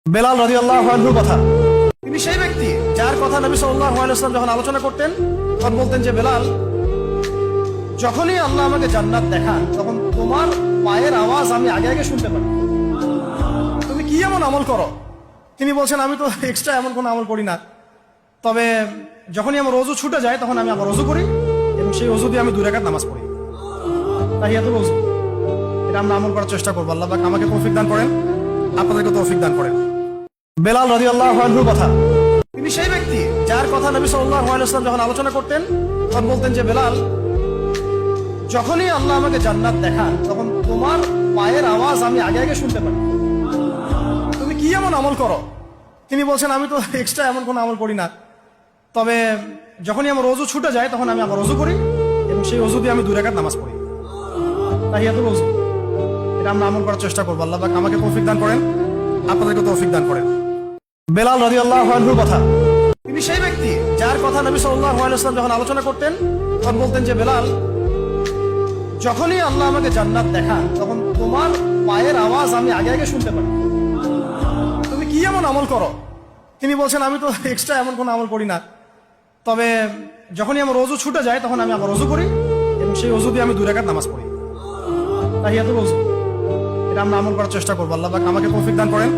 বেলাল রাদিয়াল্লাহু আনহুর কথা। তিনি সেই ব্যক্তি যার কথা নবী সাল্লাল্লাহু আলাইহি ওয়াসাল্লাম যখন আলোচনা করতেন তখন বলতেন যে বেলাল, যখনই আল্লাহ আমাকে জান্নাত দেখান তখন তোমার পায়ের আওয়াজ আমি আগে আগে শুনতে পাই। তুমি কি এমন আমল করো? তিনি বলছেন, আমি তো এক্সট্রা এমন কোনো আমল করি না, তবে যখনই আমার ওযু ছুটে যায় তখন আমি আবার ওযু করি এবং সেই ওযু দিয়ে আমি 2 রাকাত নামাজ পড়ি, তাহিয়াতুল ওযু। এটা আমরা আমল করার চেষ্টা করবো। আল্লাহ পাক আমাকে তৌফিক দান করেন, আপনাদেরকে তৌফিক দান করেন। বেলাল রাদিয়াল্লাহু আনহুর কথা। তিনি সেই ব্যক্তি যার কথা নবী সাল্লাল্লাহু আলাইহি ওয়াসাল্লাম যখন আলোচনা করতেন তখন বলতেন যে বেলাল, যখনই আল্লাহ আমাকে জান্নাত দেখান তখন তোমার পায়ের আওয়াজ আমি আগে আগে শুনতে পাই। তুমি কি এমন আমল করো? তিনি বলছেন, আমি তো এক্সট্রা এমন কোনো আমল করি না, তবে যখনই আমার ওযু ছুটে যায় তখন আমি আবার ওযু করি এবং সেই ওযু দিয়ে আমি 2 রাকাত নামাজ পড়ি, তাহিয়াতুল ওযু। এটা আমরা আমল করার চেষ্টা করবো। আল্লাহ পাক আমাকে তৌফিক দান করেন, আপনাদেরকে তৌফিক দান করেন। বেলাল রাদিয়াল্লাহু আনহুর কথা। তিনি সেই ব্যক্তি যার কথা নবী সাল্লাল্লাহু আলাইহি ওয়াসাল্লাম যখন আলোচনা করতেন তখন বলতেন যে বেলাল, যখনই আল্লাহ আমাকে জান্নাত দেখান তখন তোমার পায়ের আওয়াজ আমি আগে আগে শুনতে পাই। তুমি কি এমন আমল করো? তিনি বলছেন, আমি তো এক্সট্রা এমন কোনো আমল করি না, তবে যখনই আমার ওযু ছুটে যায় তখন আমি আবার ওযু করি এবং সেই ওযু দিয়ে আমি 2 রাকাত নামাজ পড়ি, তাহিয়াতুল ওযু। এটা আমরা আমল করার চেষ্টা করবো। আল্লাহ পাক আমাকে তৌফিক দান করেন,